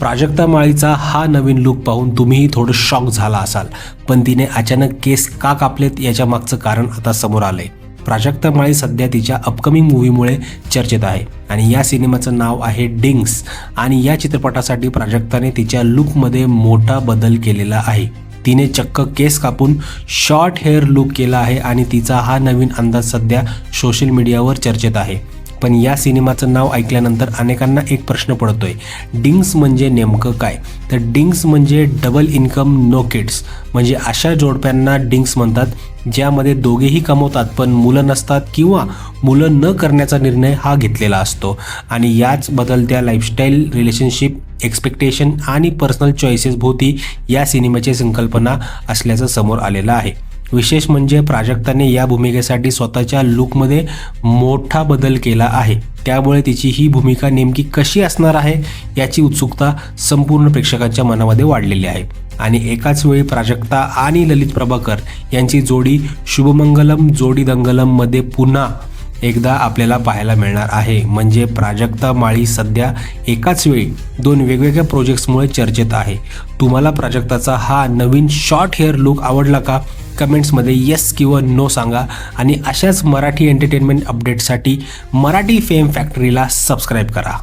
प्राजक्ता माळीचा हा नवीन लूक पाहून तुम्हीही थोडं शॉक झाला असाल, पण तिने अचानक केस का कापलेत याच्या मागचं कारण आता समोर आलंय. प्राजक्ता माळी सध्या तिच्या अपकमिंग मूव्हीमुळे चर्चेत आहे आणि या सिनेमाचं नाव आहे डिंग्स आणि या चित्रपटासाठी प्राजक्ताने तिच्या लुकमध्ये मोठा बदल केलेला आहे. तिने चक्क केस कापून शॉर्ट हेअर लुक केला आहे आणि तिचा हा नवीन अंदाज सध्या सोशल मीडियावर चर्चेत आहे. पण या सिनेमाचं नाव ऐकल्यानंतर अनेकांना एक प्रश्न पडतोय, डिंग्स म्हणजे नेमकं काय? तर डिंग्स म्हणजे डबल इन्कम नो किड्स, म्हणजे अशा जोडप्यांना डिंग्स म्हणतात ज्यामध्ये दोघेही कमवतात पण मुलं नसतात किंवा मुलं न करण्याचा निर्णय हा घेतलेला असतो. आणि याच बदलत्या लाईफस्टाईल, रिलेशनशिप, एक्सपेक्टेशन आणि पर्सनल चॉईसेस भोवती या सिनेमाची संकल्पना असल्याचं समोर आलेलं आहे. विशेष म्हणजे प्राजक्ताने या भूमिकेसाठी स्वतःच्या लुकमध्ये मोठा बदल केला आहे. त्यामुळे तिची ही भूमिका नेमकी कशी असणार आहे याची उत्सुकता संपूर्ण प्रेक्षकांच्या मनामध्ये वाढलेली आहे. आणि एकाच वेळी प्राजक्ता आणि ललित प्रभाकर यांची जोडी शुभमंगलम जोडी दंगलममध्ये पुन्हा एकदा आपल्याला पाहायला मिळणार आहे. म्हणजे प्राजक्ता माळी सध्या एकाच वेळी दोन वेगवेगळ्या प्रोजेक्ट्समुळे चर्चेत आहे. तुम्हाला प्राजक्ताचा हा नवीन शॉर्ट हेअर लुक आवडला का? कमेंट्समध्ये येस किंवा नो सांगा. आणि अशाच मराठी एंटरटेनमेंट अपडेट्ससाठी मराठी फेम फॅक्टरीला सबस्क्राईब करा.